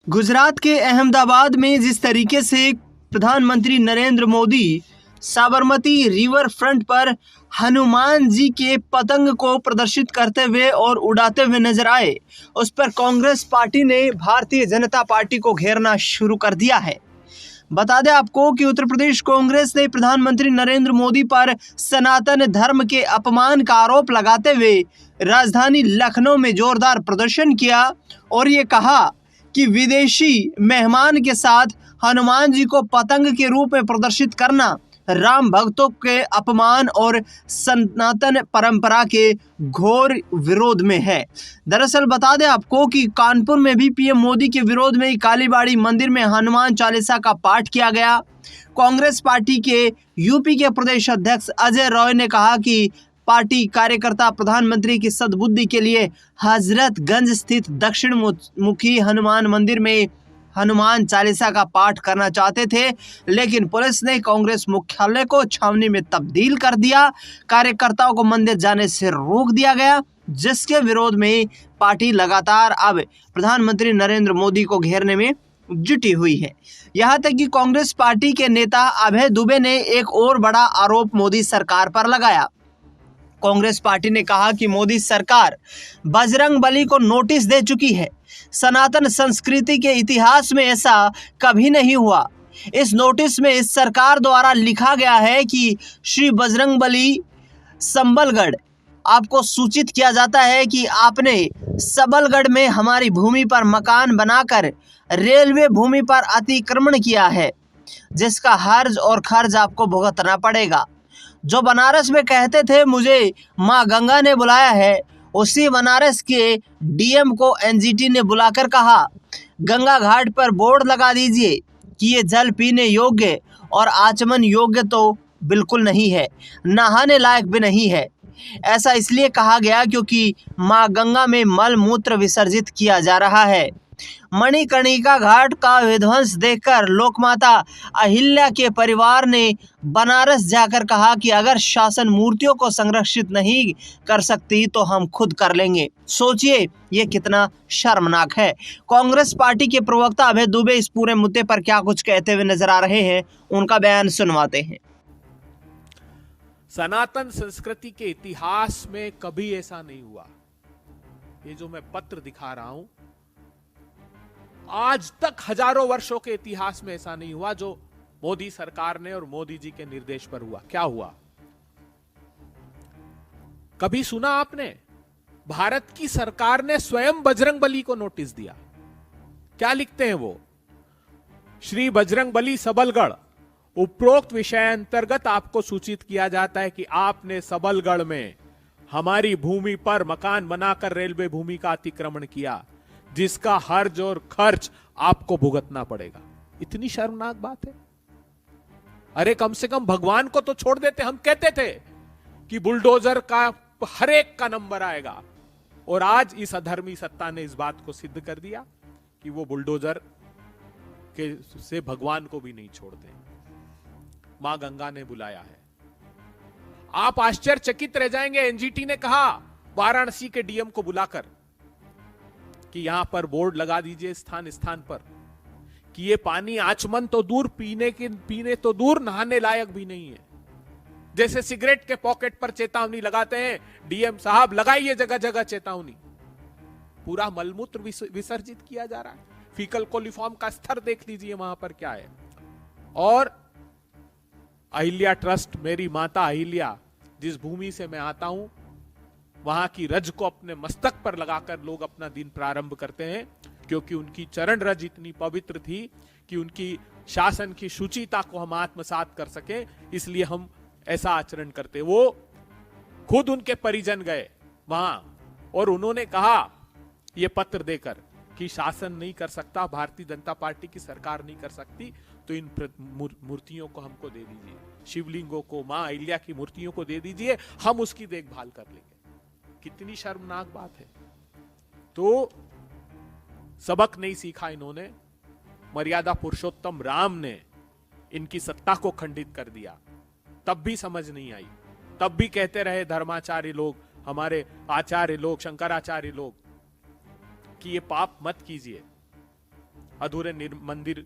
गुजरात के अहमदाबाद में जिस तरीके से प्रधानमंत्री नरेंद्र मोदी साबरमती रिवर फ्रंट पर हनुमान जी के पतंग को प्रदर्शित करते हुए और उड़ाते हुए नजर आए, उस पर कांग्रेस पार्टी ने भारतीय जनता पार्टी को घेरना शुरू कर दिया है। बता दें आपको कि उत्तर प्रदेश कांग्रेस ने प्रधानमंत्री नरेंद्र मोदी पर सनातन धर्म के अपमान का आरोप लगाते हुए राजधानी लखनऊ में जोरदार प्रदर्शन किया और ये कहा कि विदेशी मेहमान के साथ हनुमान जी को पतंग के रूप में प्रदर्शित करना राम भक्तों के अपमान और सनातन परंपरा के घोर विरोध में है। दरअसल बता दें आपको कि कानपुर में भी पीएम मोदी के विरोध में कालीबाड़ी मंदिर में हनुमान चालीसा का पाठ किया गया। कांग्रेस पार्टी के यूपी के प्रदेश अध्यक्ष अजय रॉय ने कहा कि पार्टी कार्यकर्ता प्रधानमंत्री की सद्बुद्धि के लिए हजरतगंज स्थित दक्षिण मुखी हनुमान मंदिर में हनुमान चालीसा का पाठ करना चाहते थे, लेकिन पुलिस ने कांग्रेस मुख्यालय को छावनी में तब्दील कर दिया। कार्यकर्ताओं को मंदिर जाने से रोक दिया गया, जिसके विरोध में पार्टी लगातार अब प्रधानमंत्री नरेंद्र मोदी को घेरने में जुटी हुई है। यहां तक कि कांग्रेस पार्टी के नेता अभय दुबे ने एक और बड़ा आरोप मोदी सरकार पर लगाया। कांग्रेस पार्टी ने कहा कि मोदी सरकार बजरंगबली को नोटिस दे चुकी है। सनातन संस्कृति के इतिहास में ऐसा कभी नहीं हुआ। इस नोटिस में इस सरकार द्वारा लिखा गया है कि श्री बजरंगबली संबलगढ़ आपको सूचित किया जाता है कि आपने सबलगढ़ में हमारी भूमि पर मकान बनाकर रेलवे भूमि पर अतिक्रमण किया है, जिसका हर्ज और खर्च आपको भुगतना पड़ेगा। जो बनारस में कहते थे मुझे माँ गंगा ने बुलाया है, उसी बनारस के डीएम को एनजीटी ने बुलाकर कहा गंगा घाट पर बोर्ड लगा दीजिए कि ये जल पीने योग्य और आचमन योग्य तो बिल्कुल नहीं है, नहाने लायक भी नहीं है। ऐसा इसलिए कहा गया क्योंकि माँ गंगा में मल मूत्र विसर्जित किया जा रहा है। मणिकर्णिका घाट का विध्वंस देखकर लोकमाता अहिल्या के परिवार ने बनारस जाकर कहा कि अगर शासन मूर्तियों को संरक्षित नहीं कर सकती तो हम खुद कर लेंगे। सोचिए ये कितना शर्मनाक है। कांग्रेस पार्टी के प्रवक्ता अभय दुबे इस पूरे मुद्दे पर क्या कुछ कहते हुए नजर आ रहे हैं, उनका बयान सुनवाते हैं। सनातन संस्कृति के इतिहास में कभी ऐसा नहीं हुआ। ये जो मैं पत्र दिखा रहा हूं, आज तक हजारों वर्षों के इतिहास में ऐसा नहीं हुआ जो मोदी सरकार ने और मोदी जी के निर्देश पर हुआ। क्या हुआ? कभी सुना आपने? भारत की सरकार ने स्वयं बजरंगबली को नोटिस दिया। क्या लिखते हैं वो? श्री बजरंगबली सबलगढ़, उपरोक्त विषय अंतर्गत आपको सूचित किया जाता है कि आपने सबलगढ़ में हमारी भूमि पर मकान बनाकर रेलवे भूमि का अतिक्रमण किया, जिसका हर्ज और खर्च आपको भुगतना पड़ेगा। इतनी शर्मनाक बात है। अरे कम से कम भगवान को तो छोड़ देते। हम कहते थे कि बुलडोजर का हर एक का नंबर आएगा, और आज इस अधर्मी सत्ता ने इस बात को सिद्ध कर दिया कि वो बुलडोजर के से भगवान को भी नहीं छोड़ते। मां गंगा ने बुलाया है। आप आश्चर्यचकित रह जाएंगे। एनजीटी ने कहा वाराणसी के डीएम को बुलाकर कि यहां पर बोर्ड लगा दीजिए स्थान स्थान पर कि ये पानी आचमन तो दूर, पीने तो दूर, नहाने लायक भी नहीं है। जैसे सिगरेट के पॉकेट पर चेतावनी लगाते हैं, डीएम साहब लगाइए जगह जगह चेतावनी। पूरा मलमूत्र विसर्जित किया जा रहा है। फीकल कोलिफॉर्म का स्तर देख लीजिए वहां पर क्या है। और अहिल्या ट्रस्ट, मेरी माता अहिल्या, जिस भूमि से मैं आता हूं, वहां की रज को अपने मस्तक पर लगाकर लोग अपना दिन प्रारंभ करते हैं, क्योंकि उनकी चरण रज इतनी पवित्र थी कि उनकी शासन की शुचिता को हम आत्मसात कर सके, इसलिए हम ऐसा आचरण करते। वो खुद उनके परिजन गए वहां और उन्होंने कहा ये पत्र देकर कि शासन नहीं कर सकता, भारतीय जनता पार्टी की सरकार नहीं कर सकती, तो इन मूर्तियों को हमको दे दीजिए, शिवलिंगों को, मां अहिल्या की मूर्तियों को दे दीजिए, हम उसकी देखभाल कर लेंगे। कितनी शर्मनाक बात है। तो सबक नहीं सीखा इन्होंने। मर्यादा पुरुषोत्तम राम ने इनकी सत्ता को खंडित कर दिया, तब भी समझ नहीं आई। तब भी कहते रहे धर्माचार्य लोग, हमारे आचार्य लोग, शंकराचार्य लोग, कि ये पाप मत कीजिए। अधूरे मंदिर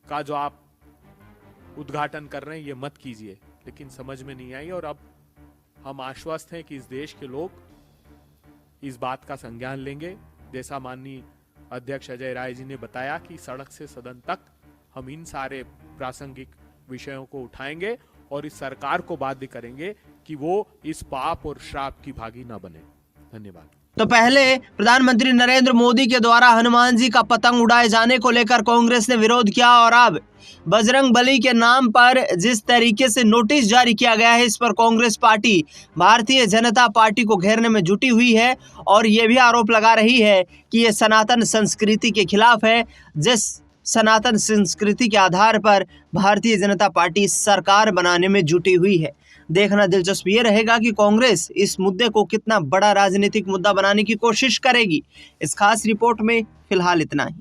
का जो आप उद्घाटन कर रहे हैं ये मत कीजिए, लेकिन समझ में नहीं आई। और अब हम आश्वस्त हैं कि इस देश के लोग इस बात का संज्ञान लेंगे, जैसा माननीय अध्यक्ष अजय राय जी ने बताया कि सड़क से सदन तक हम इन सारे प्रासंगिक विषयों को उठाएंगे और इस सरकार को बाध्य करेंगे कि वो इस पाप और श्राप की भागी न बने। धन्यवाद। तो पहले प्रधानमंत्री नरेंद्र मोदी के द्वारा हनुमान जी का पतंग उड़ाए जाने को लेकर कांग्रेस ने विरोध किया और अब बजरंग बली के नाम पर जिस तरीके से नोटिस जारी किया गया है, इस पर कांग्रेस पार्टी भारतीय जनता पार्टी को घेरने में जुटी हुई है और ये भी आरोप लगा रही है कि ये सनातन संस्कृति के खिलाफ है, जिस सनातन संस्कृति के आधार पर भारतीय जनता पार्टी सरकार बनाने में जुटी हुई है। देखना दिलचस्प ये रहेगा कि कांग्रेस इस मुद्दे को कितना बड़ा राजनीतिक मुद्दा बनाने की कोशिश करेगी। इस खास रिपोर्ट में फिलहाल इतना ही।